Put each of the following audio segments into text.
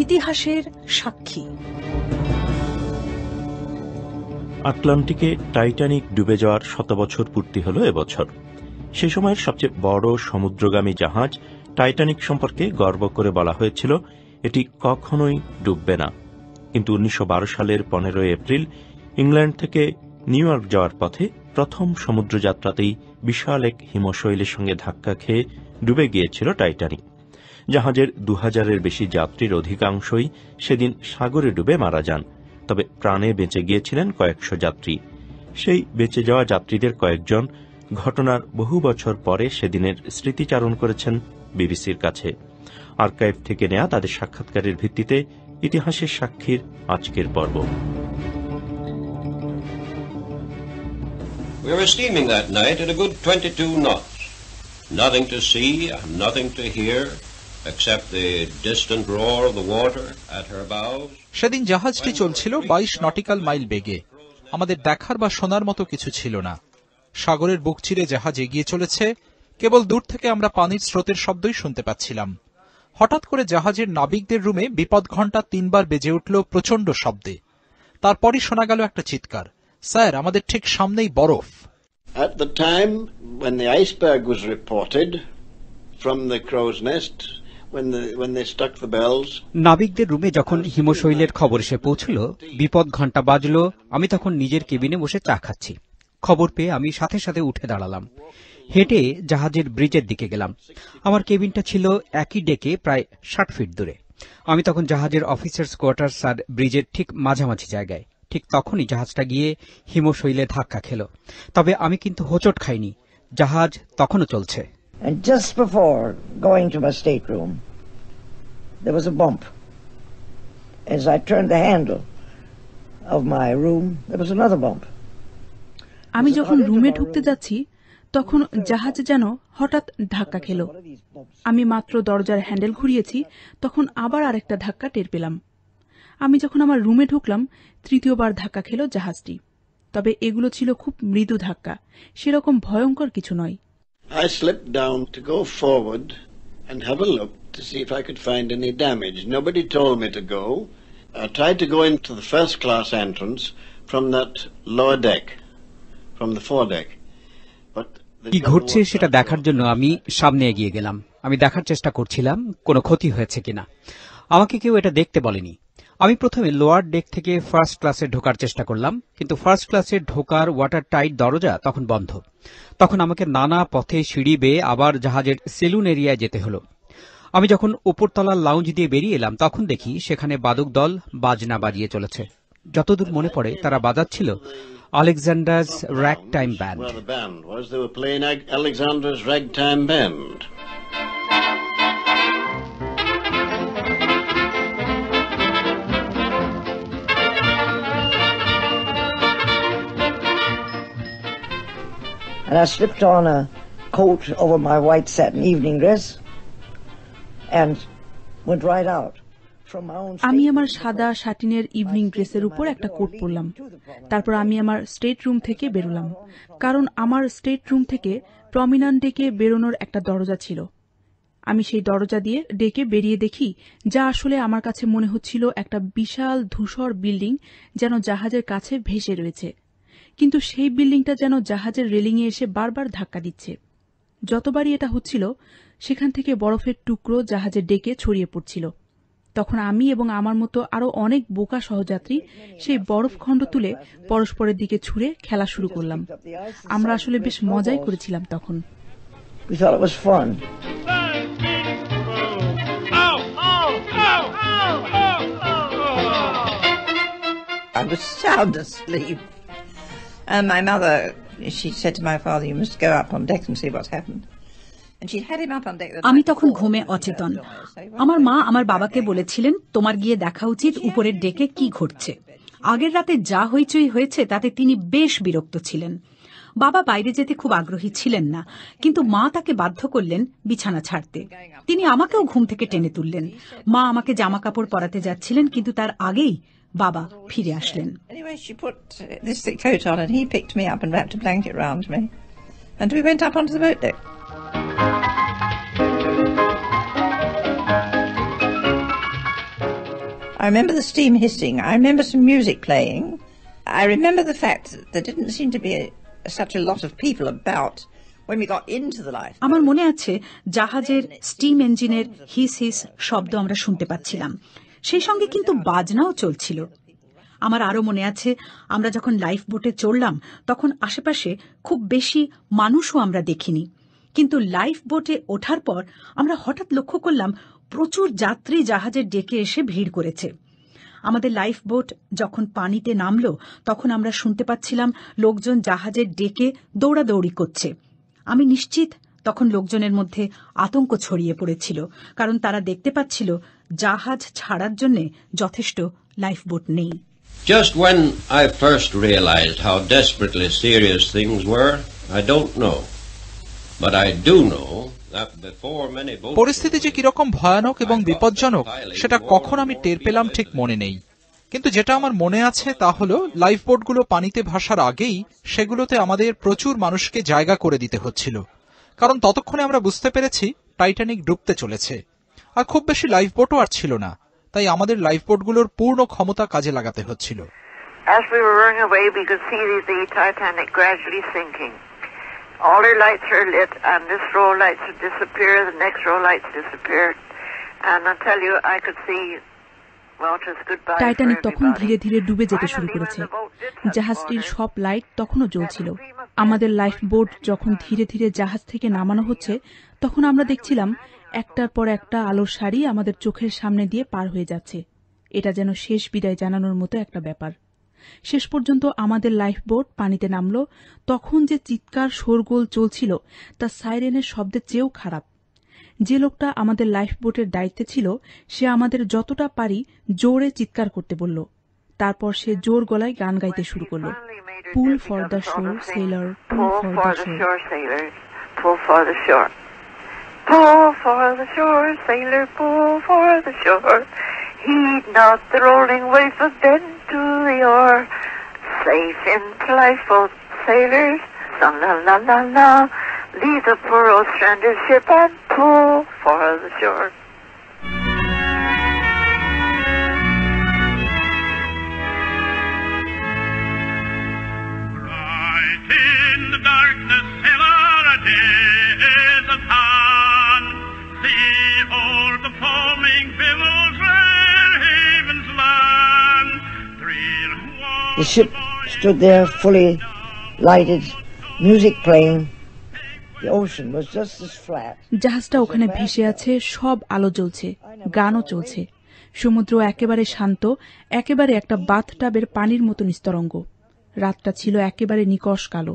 ইতিহাসের সাক্ষী। আটলান্টিকে টাইটানিক ডুবে যাওয়ার 100 বছর পূর্তি হল এবছর। সে সময়ের সবচেয়ে বড় সমুদ্রগামী জাহাজ টাইটানিক সম্পর্কে গর্ব করে বলা হয়েছিল এটি কখনোই ডুববে না। কিন্তু 1912 সালের 15 এপ্রিল ইংল্যান্ড থেকে নিউ ইয়র্ক যাওয়ার পথে প্রথম সমুদ্রযাত্রাতেই বিশাল এক হিমশৈলের সঙ্গে ধাক্কা খেয়ে ডুবে গিয়েছিল টাইটানিক। জাহাজের 2000-এর বেশি যাত্রীর অধিকাংশই সেদিন সাগরে ডুবে মারা যান, তবে প্রাণে বেঁচে গিয়েছিলেন কয়েকশো যাত্রী। সেই বেঁচে যাওয়া যাত্রীদের কয়েকজন ঘটনার বহু বছর পরে সেদিনের স্মৃতিচারণ করেছেন বিবিসির কাছে। আর্কাইভ থেকে নেয়া তাদের সাক্ষাৎকারের ভিত্তিতে ইতিহাসের সাক্ষীর আজকের পর্ব। We were steaming that night at a good 22 knots. Nothing to see, nothing to hear, except the distant roar of the water at her bows. সেদিন জাহাজটি চলছিল 22 নটিক্যাল মাইল বেগে। আমাদের দেখার বা শোনার মতো কিছু ছিল না। সাগরের বুক চিরে জাহাজ এগিয়ে চলেছে, কেবল দূর থেকে আমরা পানির স্রোতের শব্দই শুনতে পাচ্ছিলাম। হঠাৎ করে জাহাজের নাবিকদের রুমে বিপদ ঘণ্টা 3 বার বেজে উঠল প্রচন্ড শব্দে। তারপরই শোনা গেল একটা চিৎকার, স্যার, আমাদের ঠিক সামনেই বরফ। At the time when the iceberg was reported from the crow's nest, when they struck the bells, নাবিকদের রুমে যখন হিমশৈলের খবর এসে পৌঁছল, বিপদ ঘণ্টা বাজল, আমি তখন নিজের কেবিনে বসে চা খাচ্ছি। খবর পেয়ে আমি সাথে সাথে উঠে দাঁড়ালাম, হেঁটে জাহাজের ব্রিজের দিকে গেলাম। আমার কেবিনটা ছিল একই ডেকে প্রায় 60 ফিট দূরে। আমি তখন জাহাজের অফিসার্স কোয়ার্টার্স আর ব্রিজের ঠিক মাঝামাঝি জায়গায়। ঠিক তখনই জাহাজটা গিয়ে হিমশৈলে ধাক্কা খেল। তবে আমি কিন্তু হোঁচট খাইনি, জাহাজ তখনও চলছে। And just before going to my stateroom, there was a bump. As I turned the handle of my room, there was another bump. আমি যখন রুমে ঢুকতে যাচ্ছি তখন জাহাজ যেন হঠাৎ ধাক্কা খেল। আমি মাত্র দরজার হ্যান্ডেল ঘুরিয়েছি, তখন আবার আরেকটা ধাক্কা টের পেলাম। আমি যখন আমার রুমে ঢুকলাম, তৃতীয়বার ধাক্কা খেল জাহাজটি। তবে এগুলো ছিল খুব মৃদু ধাক্কা, সেরকম ভয়ঙ্কর কিছু নয়। I slipped down to go forward and have a look to see if I could find any damage. Nobody told me to go. I tried to go into the first class entrance from that lower deck, from the foredeck. কি ঘটছে সেটা দেখার জন্য আমি সামনে এগিয়ে গেলাম। আমি দেখার চেষ্টা করছিলাম কোনো ক্ষতি হয়েছে কিনা। আমাকে কেউ এটা দেখতে বলেনি। আমি প্রথমে লোয়ার ডেক থেকে ফার্স্ট ক্লাসে ঢোকার চেষ্টা করলাম, কিন্তু ফার্স্ট ক্লাসে ঢোকার ওয়াটার টাইট দরজা তখন বন্ধ। তখন আমাকে নানা পথে সিঁড়ি বেয়ে আবার জাহাজের সেলুন এরিয়ায় যেতে হলো। আমি যখন উপরতলার লাউঞ্জ দিয়ে বেরিয়ে এলাম, তখন দেখি সেখানে বাদক দল বাজনা বাজিয়ে চলেছে। যতদূর মনে পড়ে তারা বাজাচ্ছিল Alexander's Ragtime Band. Well, the band was, they were playing Alexander's Ragtime Band. And I slipped on a coat over my white satin evening dress and went right out. আমি আমার সাদা শাটিনের ইভিনিং ড্রেসের উপর একটা কোট পরলাম। তারপর আমি আমার স্টেট রুম থেকে বেরোলাম, কারণ আমার স্টেট রুম থেকে প্রমিনান্ট ডেকে বেরোনোর একটা দরজা ছিল। আমি সেই দরজা দিয়ে ডেকে বেরিয়ে দেখি, যা আসলে আমার কাছে মনে হচ্ছিল একটা বিশাল ধূসর বিল্ডিং যেন জাহাজের কাছে ভেসে রয়েছে। কিন্তু সেই বিল্ডিংটা যেন জাহাজের রেলিংয়ে এসে বারবার ধাক্কা দিচ্ছে। যতবারই এটা হচ্ছিল, সেখান থেকে বরফের টুকরো জাহাজের ডেকে ছড়িয়ে পড়ছিল। তখন আমি এবং আমার মতো আরো অনেক বোকা সহযাত্রী সেই বরফখণ্ড তুলে পরস্পরের দিকে ছুঁড়ে খেলা শুরু করলাম। আমরা আসলে বেশ মজাই করেছিলাম তখন। I was sound asleep. And my mother, she said to my father, you must go up on deck and see what's happened. আমি তখন ঘুমে অচেতন। আমার মা আমার বাবাকে বলেছিলেন, তোমার গিয়ে দেখা উচিত উপরের ডেকে কি ঘটছে। আগের রাতে যা হইচই হয়েছে তাতে তিনি বেশ বিরক্ত ছিলেন। বাবা বাইরে যেতে খুব আগ্রহী ছিলেন না, কিন্তু মা তাকে বাধ্য করলেন বিছানা ছাড়তে। তিনি আমাকেও ঘুম থেকে টেনে তুললেন। মা আমাকে জামা কাপড় পরাতে যাচ্ছিলেন, কিন্তু তার আগেই বাবা ফিরে আসলেন। And we went up onto the boat deck. I remember the steam hissing. I remember some music playing. I remember the fact that there didn't seem to be such a lot of people about when we got into the life. আমার মনে আছে জাহাজের steam ইঞ্জিনের হিস হিস শব্দ আমরা শুনতে পাচ্ছিলাম, সেই সঙ্গে কিন্তু বাজনাও চলছিল। আমার আরো মনে আছে আমরা যখন লাইফ বোটে চড়লাম তখন আশেপাশে খুব বেশি মানুষও আমরা দেখিনি, কিন্তু লাইফ বোটে ওঠার পর আমরা হঠাৎ লক্ষ্য করলাম প্রচুর যাত্রী জাহাজের ডেকে এসে ভিড় করেছে। আমাদের লাইফ বোট যখন পানিতে নামলো তখন আমরা শুনতে পাচ্ছিলাম লোকজন জাহাজের ডেকে দৌড়াদৌড়ি করছে। আমি নিশ্চিত তখন লোকজনের মধ্যে আতঙ্ক ছড়িয়ে পড়েছিল, কারণ তারা দেখতে পাচ্ছিল জাহাজ ছাড়ার জন্য যথেষ্ট লাইফ বোট নেই। Just when I first realized how desperately serious things were, I don't know. But I do know that before many boats... পরিস্থিতি যে কিরকম ভয়ানক এবং বিপজ্জনক সেটা কখন আমি টের পেলাম ঠিক মনে নেই, কিন্তু যেটা আমার মনে আছে তা হলো লাইফ বোটগুলো পানিতে ভাসার আগেই সেগুলোতে আমাদের প্রচুর মানুষকে জায়গা করে দিতে হচ্ছিল, কারণ ততক্ষণে আমরা বুঝতে পেরেছি টাইটানিক ডুবতে চলেছে আর খুব বেশি লাইফ বোটও আর ছিল না, তাই আমাদের লাইফ বোটগুলোর পূর্ণ ক্ষমতা কাজে লাগাতে হচ্ছিল। As we were rowing away, we could see the Titanic gradually sinking. All her lights are lit, and this row of lights would disappear, the next row of lights disappeared, and I tell you, I could see... Titanic তখন ধীরে ধীরে ডুবে যেতে শুরু করেছে। জাহাজটির সব light তখনও জ্বলছিল। আমাদের লাইফ বোট যখন ধীরে ধীরে জাহাজ থেকে নামানো হচ্ছে তখন আমরা দেখছিলাম একটার পর একটা আলোর সারি আমাদের চোখের সামনে দিয়ে পার হয়ে যাচ্ছে। এটা যেন শেষ বিদায় জানানোর মতো একটা ব্যাপার। শেষ পর্যন্ত আমাদের লাইফ বোট পানিতে নামল। তখন যে চিৎকার শোরগোল চলছিল তা সাইরেনের শব্দের চেয়েও খারাপ। যে লোকটা আমাদের লাইফ বোটের দায়িত্বে ছিল সে আমাদের যতটা পারি জোরে চিৎকার করতে বলল। তারপর সে জোর গলায় গান গাইতে শুরু করল, pull for the shore sailor, pull for the shore, pull for the shore, pull for the shore, sailor, pull for the shore. Heed not the rolling waves, but bend to the oar. Safe into lifeboat, sailors, la la la la la. Leave the poor old stranded ship and pull for the shore. Bright in the darkness, sailor, a day is at hand. See o'er the foaming billows where havens land. The ship stood there fully lighted, music playing. জাহাজটা ওখানে ভেসে আছে, সব আলো জ্বলছে, গানও চলছে। সমুদ্র একেবারে শান্ত, একেবারে একটা বাথটাবের পানির মতো নিস্তরঙ্গ। রাতটা ছিল একেবারে নিকষ কালো।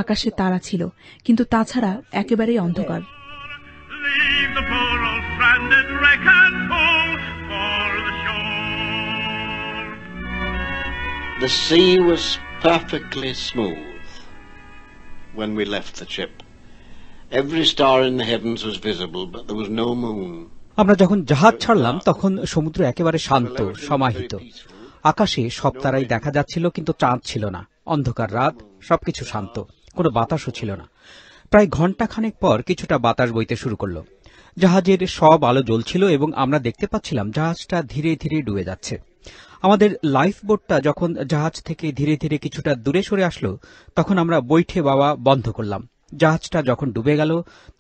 আকাশে তারা ছিল, কিন্তু তাছাড়া একেবারেই অন্ধকার। The sea was perfectly smooth when we left the ship. Every star in the heavens was visible, but there was no moon. আমরা যখন জাহাজ ছাড়লাম তখন সমুদ্র একেবারে শান্ত, সমাহিত। আকাশে সব তারাই দেখা যাচ্ছিল, কিন্তু চাঁদ ছিল না। অন্ধকার রাত, সবকিছু শান্ত, কোনো বাতাসও ছিল না। প্রায় ঘণ্টাখানেক পর কিছুটা বাতাস বইতে শুরু করল। জাহাজের সব আলো জ্বলছিল এবং আমরা দেখতে পাচ্ছিলাম জাহাজটা ধীরে ধীরে ডুবে যাচ্ছে। আমাদের লাইফ বোটটা যখন জাহাজ থেকে ধীরে ধীরে কিছুটা দূরে সরে আসলো তখন আমরা বৈঠে বাওয়া বন্ধ করলাম। জাহাজটা যখন ডুবে গেল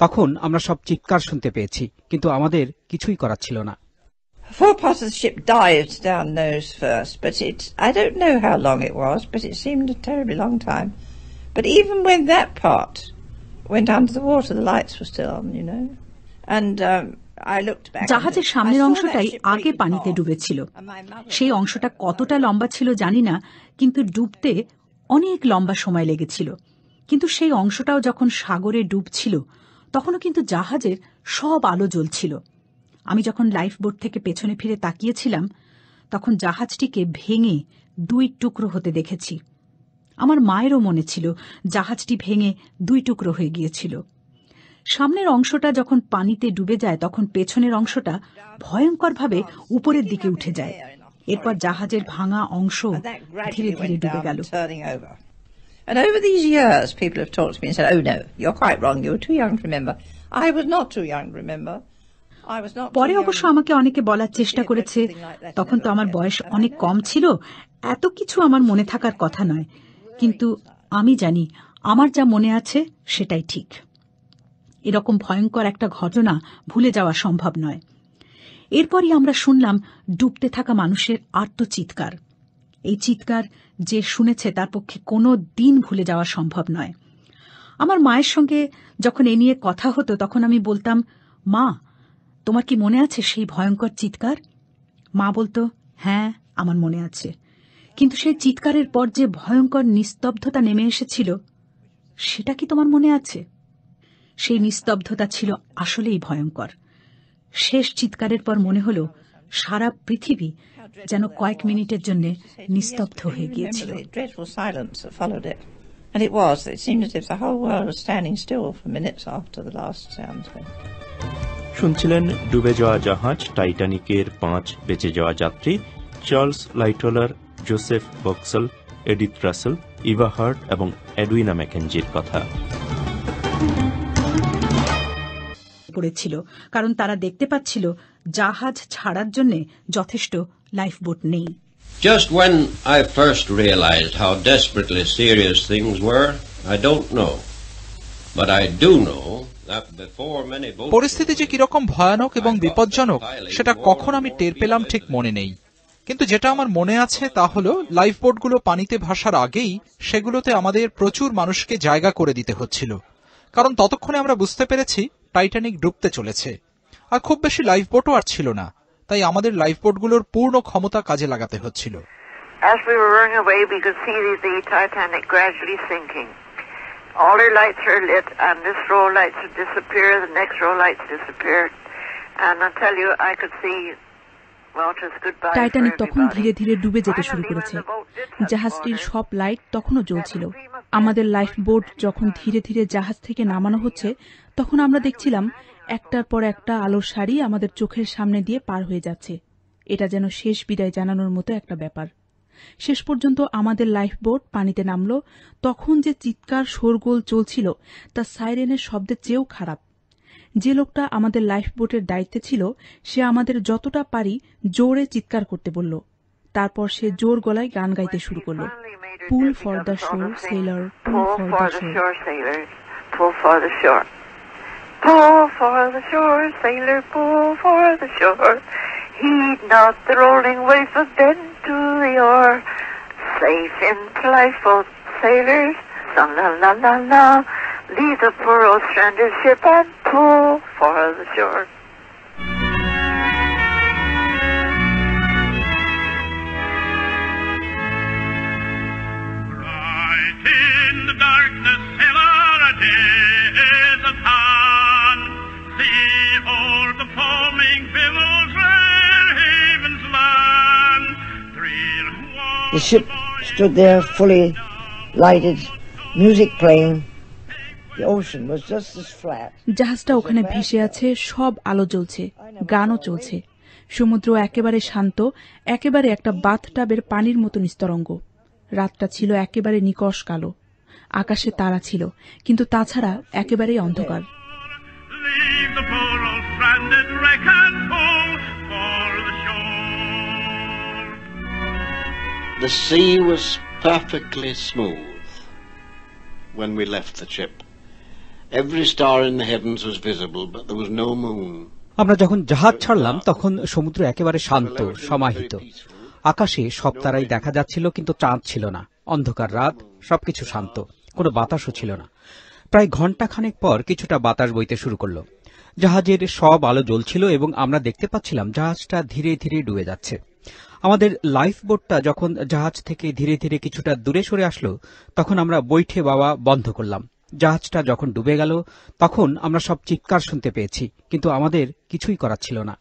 তখন আমরা সব চিৎকার শুনতে পেয়েছি, কিন্তু আমাদের কিছুই করার ছিল না। Four parts of the ship dived down nose first, but I don't know how long it was, but it seemed a terribly long time. But even when that part went under the water, the lights were still on, you know. And I looked back. জাহাজের সামনের অংশটাই আগে পানিতে ডুবেছিল। সেই অংশটা কতটা লম্বা ছিল জানি না, কিন্তু ডুবতে অনেক লম্বা সময় লেগেছিল। কিন্তু সেই অংশটাও যখন সাগরে ডুবছিল তখনও কিন্তু জাহাজের সব আলো জ্বলছিল। আমি যখন লাইফ বোট থেকে পেছনে ফিরে তাকিয়েছিলাম তখন জাহাজটিকে ভেঙে দুই টুকরো হতে দেখেছি। আমার মায়েরও মনে ছিল জাহাজটি ভেঙে দুই টুকরো হয়ে গিয়েছিল। সামনের অংশটা যখন পানিতে ডুবে যায় তখন পেছনের অংশটা ভয়ঙ্করভাবে উপরের দিকে উঠে যায়। এরপর জাহাজের ভাঙা অংশ ধীরে ধীরে ডুবে গেল। And over these years, people have talked to me and said, "Oh no, you're quite wrong. You're too young to remember." I was not too young to remember. পরে অবশ্য আমাকে অনেকে বলার চেষ্টা করেছে, তখন তো আমার বয়স অনেক কম ছিল, এত কিছু আমার মনে থাকার কথা নয়। কিন্তু আমি জানি আমার যা মনে আছে সেটাই ঠিক। এরকম ভয়ঙ্কর একটা ঘটনা ভুলে যাওয়া সম্ভব নয়। এরপরই আমরা শুনলাম ডুবতে থাকা মানুষের আর্তচিৎকার। এই চিৎকার যে শুনেছে তার পক্ষে কোনো দিন ভুলে যাওয়া সম্ভব নয়। আমার মায়ের সঙ্গে যখন এ নিয়ে কথা হতো তখন আমি বলতাম, মা, তোমার কি মনে আছে সেই ভয়ঙ্কর চিৎকার? মা বলতো, হ্যাঁ, আমার মনে আছে। কিন্তু সেই চিৎকারের পর যে ভয়ঙ্কর নিস্তব্ধতা নেমে এসেছিল, সেটা কি তোমার মনে আছে? সেই নিস্তব্ধতা ছিল আসলেই ভয়ঙ্কর। শেষ চিৎকারের পর মনে হল সারা পৃথিবী যেন কয়েক মিনিটের জন্য নিস্তব্ধ হয়ে গিয়েছিল। And it was. It seemed as if the whole world was standing still for minutes after the last sound. শুনছিলেন ডুবে যাওয়া জাহাজ টাইটানিকের 5 বেঁচে যাওয়া যাত্রী Charles Lightoller, Joseph Boxhall, Edith Russell, Eva Hart এবং এডুইনা ম্যাকেঞ্জির কথা। পড়েছিল কারণ তারা দেখতে পাচ্ছিল জাহাজ ছাড়ার জন্য যথেষ্ট লাইফবোট নেই। Just when I first realized how desperately serious things were, I don't know. But I do know that before many boats... পরিস্থিতি যে কিরকম ভয়ানক এবং বিপজ্জনক সেটা কখন আমি টের পেলাম ঠিক মনে নেই। কিন্তু যেটা আমার মনে আছে তা হল লাইফবোটগুলো পানিতে ভাসার আগেই সেগুলোতে আমাদের প্রচুর মানুষকে জায়গা করে দিতে হচ্ছিল, কারণ ততক্ষণে আমরা বুঝতে পেরেছি টাইটানিক ডুবতে চলেছে, আর খুব বেশি লাইফবোটও আর ছিল না, তাই আমাদের লাইফবোটগুলোর পূর্ণ ক্ষমতা কাজে লাগাতে হচ্ছিল। As we were rowing away, we could see the Titanic gradually sinking. All her lights are lit, and this row of lights would disappear, the next row of lights disappeared, and I tell you, I could see... Titanic তখন ধীরে ধীরে ডুবে যেতে শুরু করেছে। জাহাজটির সব light তখনও জ্বলছিল। আমাদের লাইফবোট যখন ধীরে ধীরে জাহাজ থেকে নামানো হচ্ছে, তখন আমরা দেখছিলাম একটার পর একটা আলোর সারি আমাদের চোখের সামনে দিয়ে পার হয়ে যাচ্ছে। এটা যেন শেষ বিদায় জানানোর মতো একটা ব্যাপার। শেষ পর্যন্ত আমাদের লাইফবোট পানিতে নামল। তখন যে চিৎকার শোরগোল চলছিল তা সাইরেনের শব্দের চেয়েও খারাপ। যে লোকটা আমাদের লাইফবোটের দায়িত্বে ছিল সে আমাদের যতটা পারি জোরে চিৎকার করতে বলল। তারপর সে জোর গলায় গান গাইতে শুরু করল, pull for the shore sailor, pull for the shore, pull for the shore, pull for the shore, sailor, pull for the shore. Heed not the rolling waves, but bend to the oar. Safe into lifeboat, sailors, la la la la la. Leave the poor old stranded ship and pull for the shore. Bright in the darkness, sailor, a day is upon. See o'er the foaming billows where havens land. The ship stood there fully lighted, music playing. জাহাজটা ওখানে ভেসে আছে, সব আলো জ্বলছে, গানও চলছে। সমুদ্র একেবারে শান্ত, একেবারে একটা বাথটাবের পানির মতো নিস্তরঙ্গ। রাতটা ছিল একেবারে নিকষ কালো। আকাশে তারা ছিল, কিন্তু তাছাড়া একেবারেই অন্ধকার। The sea was perfectly smooth when we left the ship. Every star in the heavens was visible, but there was no moon. আমরা যখন জাহাজ ছাড়লাম তখন সমুদ্র একেবারে শান্ত, সমাহিত। আকাশে সব তারাই দেখা যাচ্ছিল, কিন্তু চাঁদ ছিল না। অন্ধকার রাত, সবকিছু শান্ত, কোনো বাতাসও ছিল না। প্রায় ঘণ্টাখানেক পর কিছুটা বাতাস বইতে শুরু করল। জাহাজের সব আলো জ্বলছিল এবং আমরা দেখতে পাচ্ছিলাম জাহাজটা ধীরে ধীরে ডুবে যাচ্ছে। আমাদের লাইফবোটটা যখন জাহাজ থেকে ধীরে ধীরে কিছুটা দূরে সরে আসলো, তখন আমরা বৈঠে বাওয়া বন্ধ করলাম। জাহাজটা যখন ডুবে গেল তখন আমরা সব চিৎকার শুনতে পেয়েছি, কিন্তু আমাদের কিছুই করার ছিল না।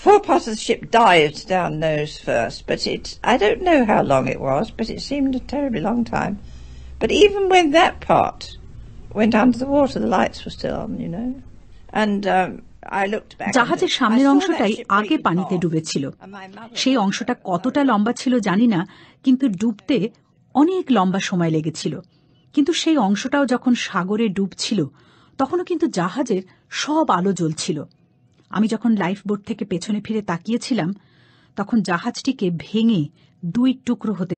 Four parts of the ship dived down nose first, but I don't know how long it was, but it seemed a terribly long time. But even when that part went under the water, the lights were still on, you know. And I looked back. জাহাজের সামনের অংশটাই আগে পানিতে ডুবেছিল। সেই অংশটা কতটা লম্বা ছিল জানি না, কিন্তু ডুবতে অনেক লম্বা সময় লেগেছিল। কিন্তু সেই অংশটাও যখন সাগরে ডুবছিল তখনও কিন্তু জাহাজের সব আলো জ্বলছিল। আমি যখন লাইফ বোট থেকে পেছনে ফিরে তাকিয়েছিলাম তখন জাহাজটিকে ভেঙে 2 টুকরো হতে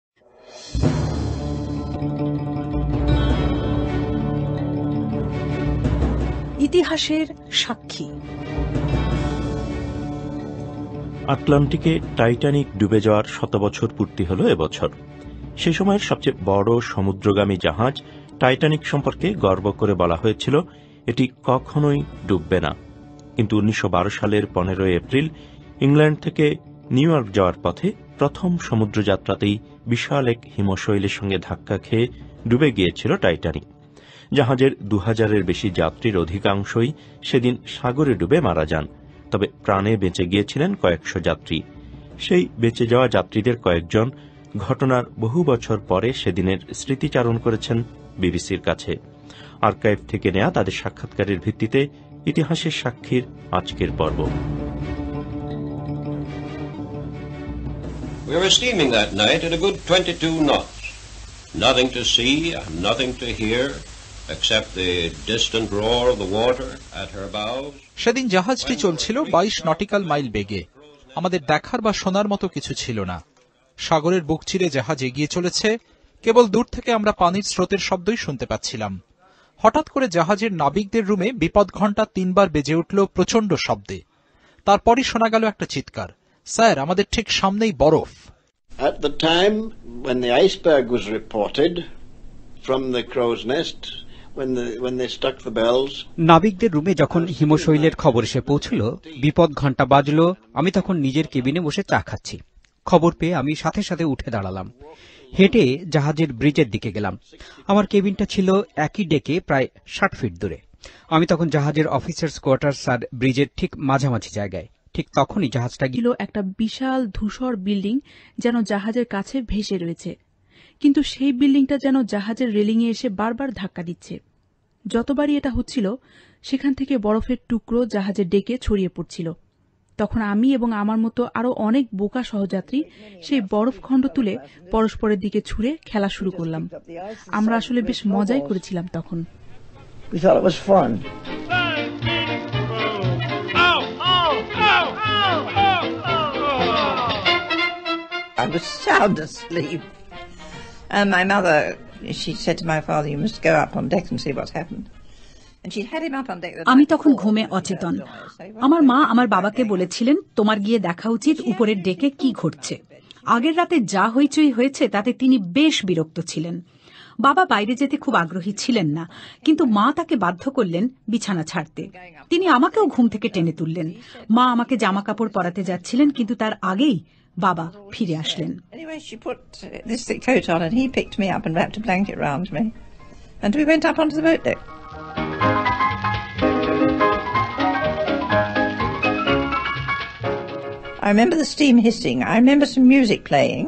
ইতিহাসের সাক্ষী। আটলান্টিকে টাইটানিক ডুবে যাওয়ার 100 বছর পূর্তি হল এবছর। সে সময়ের সবচেয়ে বড় সমুদ্রগামী জাহাজ টাইটানিক সম্পর্কে গর্ব করে বলা হয়েছিল এটি কখনোই ডুববে না। কিন্তু 1912 সালের 15 এপ্রিল ইংল্যান্ড থেকে নিউ ইয়র্ক যাওয়ার পথে প্রথম সমুদ্রযাত্রাতেই বিশাল এক হিমশৈলের সঙ্গে ধাক্কা খেয়ে ডুবে গিয়েছিল টাইটানিক। জাহাজের 2000-এর বেশি যাত্রীর অধিকাংশই সেদিন সাগরে ডুবে মারা যান, তবে প্রাণে বেঁচে গিয়েছিলেন কয়েকশো যাত্রী। সেই বেঁচে যাওয়া যাত্রীদের কয়েকজন ঘটনার বহু বছর পরে সেদিনের স্মৃতিচারণ করেছেন বিবিসির কাছে। আর্কাইভ থেকে নেয়া তাদের সাক্ষাৎকারের ভিত্তিতে ইতিহাসের সাক্ষীর আজকের পর্ব। We were steaming that night at a good 22 knots. Nothing to see, nothing to hear, except the distant roar of the water at her bows. সেদিন জাহাজটি চলছিল 22 নটিক্যাল মাইল বেগে। আমাদের দেখার বা শোনার মতো কিছু ছিল না। সাগরের বুক চিরে জাহাজ এগিয়ে চলেছে, কেবল দূর থেকে আমরা পানির স্রোতের শব্দই শুনতে পাচ্ছিলাম। হঠাৎ করে জাহাজের নাবিকদের রুমে বিপদ ঘণ্টা 3 বার বেজে উঠল প্রচণ্ড শব্দে। তারপরই শোনা গেল একটা চিৎকার, স্যার, আমাদের ঠিক সামনেই বরফ। At the time when the iceberg was reported from the crow's nest, when they struck the bells, নাবিকদের রুমে যখন হিমশৈলের খবর এসে পৌঁছল, বিপদ ঘণ্টা বাজল, আমি তখন নিজের কেবিনে বসে চা খাচ্ছি। খবর পেয়ে আমি সাথে সাথে উঠে দাঁড়ালাম, হেঁটে জাহাজের ব্রিজের দিকে গেলাম। আমার কেবিনটা ছিল একই ডেকে প্রায় 60 ফিট দূরে। আমি তখন জাহাজের অফিসার্স কোয়ার্টার্স আর ব্রিজের ঠিক মাঝামাঝি জায়গায়। ঠিক তখনই জাহাজটা ছিল একটা বিশাল ধূসর বিল্ডিং, যেন জাহাজের কাছে ভেসে রয়েছে, কিন্তু সেই বিল্ডিংটা যেন জাহাজের রেলিংয়ে এসে বারবার ধাক্কা দিচ্ছে। যতবারই এটা হচ্ছিল সেখান থেকে বরফের টুকরো জাহাজের ডেকে ছড়িয়ে পড়ছিল। তখন আমি এবং আমার মতো আরো অনেক বোকা সহযাত্রী সেই বরফখণ্ড তুলে পরস্পরের দিকে ছুঁড়ে খেলা শুরু করলাম। আমরা আসলে বেশ মজাই করেছিলাম তখন। We thought it was fun. I was sound asleep. And my mother, she said to my father, you must go up on deck and see what's happened. And she'd had him up on deck. আমি তখন ঘুমে অচেতন। আমার মা আমার বাবাকে বলেছিলেন, তোমার গিয়ে দেখা উচিত উপরের ডেকে কি ঘটছে। আগের রাতে যা হইচই হয়েছে তাতে তিনি বেশ বিরক্ত ছিলেন। বাবা বাইরে যেতে খুব আগ্রহী ছিলেন না, কিন্তু মা তাকে বাধ্য করলেন বিছানা ছাড়তে। তিনি আমাকেও ঘুম থেকে টেনে তুললেন। মা আমাকে জামা কাপড় পরাতে যাচ্ছিলেন, কিন্তু তার আগেই বাবা ফিরে আসলেন। Anyway, she put this thick coat on and he picked me up and wrapped a blanket round me. And we went up onto the boat deck. I remember the steam hissing. I remember some music playing.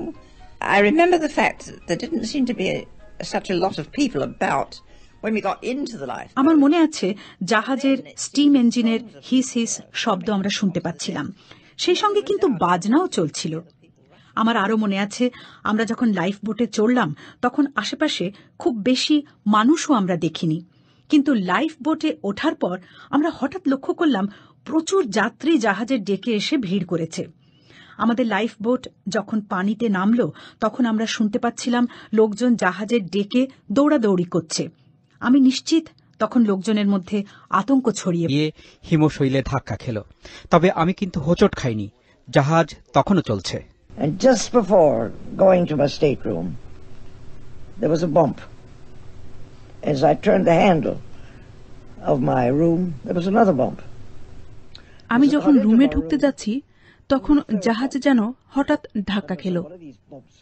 I remember the fact that there didn't seem to be such a lot of people about when we got into the life. আমার মনে আছে জাহাজের steam ইঞ্জিনের হিস হিস শব্দ আমরা শুনতে পাচ্ছিলাম, সেই সঙ্গে কিন্তু বাজনাও চলছিল। আমার আরো মনে আছে আমরা যখন লাইফ বোটে চড়লাম তখন আশেপাশে খুব বেশি মানুষও আমরা দেখিনি, কিন্তু লাইফ বোটে ওঠার পর আমরা হঠাৎ লক্ষ্য করলাম প্রচুর যাত্রী জাহাজের ডেকে এসে ভিড় করেছে। আমাদের লাইফ বোট যখন পানিতে নামল তখন আমরা শুনতে পাচ্ছিলাম লোকজন জাহাজের ডেকে দৌড়াদৌড়ি করছে। আমি নিশ্চিত তখন লোকজনের মধ্যে আতঙ্ক ছড়িয়ে গিয়ে হিমশৈলে ধাক্কা খেল, তবে আমি কিন্তু হোঁচট খাইনি। জাহাজ তখনও চলছে। And just before going to my stateroom, there was a bump. As I turned the handle of my room, there was another bump. আমি যখন রুমে ঢুকতে যাচ্ছি তখন জাহাজ যেন হঠাৎ ধাক্কা খেল।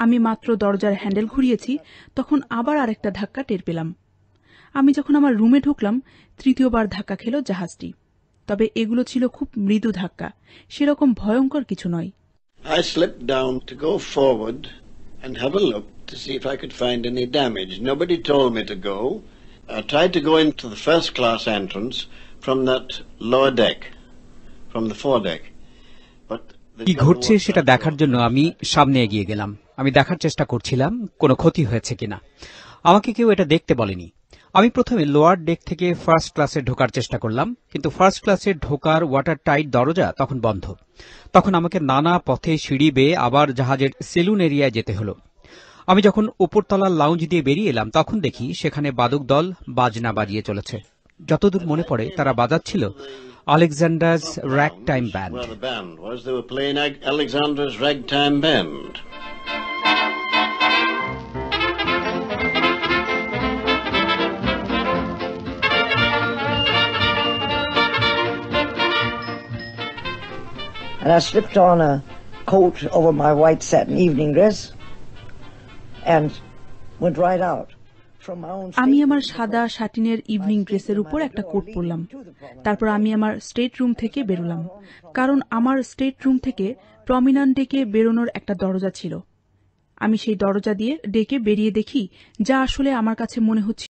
আমি মাত্র দরজার হ্যান্ডেল ঘুরিয়েছি, তখন আবার আরেকটা ধাক্কা টের পেলাম। আমি যখন আমার রুমে ঢুকলাম তৃতীয়বার ধাক্কা খেল জাহাজটি, তবে এগুলো ছিল খুব মৃদু ধাক্কা, সেরকম ভয়ঙ্কর কিছু নয়। I slipped down to go forward and have a look to see if I could find any damage. Nobody told me to go. I tried to go into the first class entrance from that lower deck, from the foredeck. But কি ঘটছে সেটা দেখার জন্য আমি সামনে এগিয়ে গেলাম। আমি দেখার চেষ্টা করছিলাম কোনো ক্ষতি হয়েছে কিনা। আমাকে কেউ এটা দেখতে বলেনি। আমি প্রথমে লোয়ার ডেক থেকে ফার্স্ট ক্লাসে ঢোকার চেষ্টা করলাম, কিন্তু ফার্স্ট ক্লাসে ঢোকার ওয়াটার টাইট দরজা তখন বন্ধ। তখন আমাকে নানা পথে সিঁড়ি বেয়ে আবার জাহাজের সেলুন এরিয়ায় যেতে হলো। আমি যখন উপরতলার লাউঞ্জ দিয়ে বেরিয়ে এলাম তখন দেখি সেখানে বাদক দল বাজনা বাজিয়ে চলেছে। যতদূর মনে পড়ে তারা বাজাচ্ছিল আলেকজান্ডার্স র্যাগটাইম band. Well, the band was they were playing Alexander's Ragtime Band. And I slipped on a coat over my white satin evening dress and went right out. আমি আমার সাদা শাটিনের ইভিনিং ড্রেসের উপর একটা কোট পরলাম। তারপর আমি আমার স্টেট রুম থেকে বেরোলাম, কারণ আমার স্টেট রুম থেকে প্রমিনান্ট ডেকে বেরোনোর একটা দরজা ছিল। আমি সেই দরজা দিয়ে ডেকে বেরিয়ে দেখি, যা আসলে আমার কাছে মনে হচ্ছে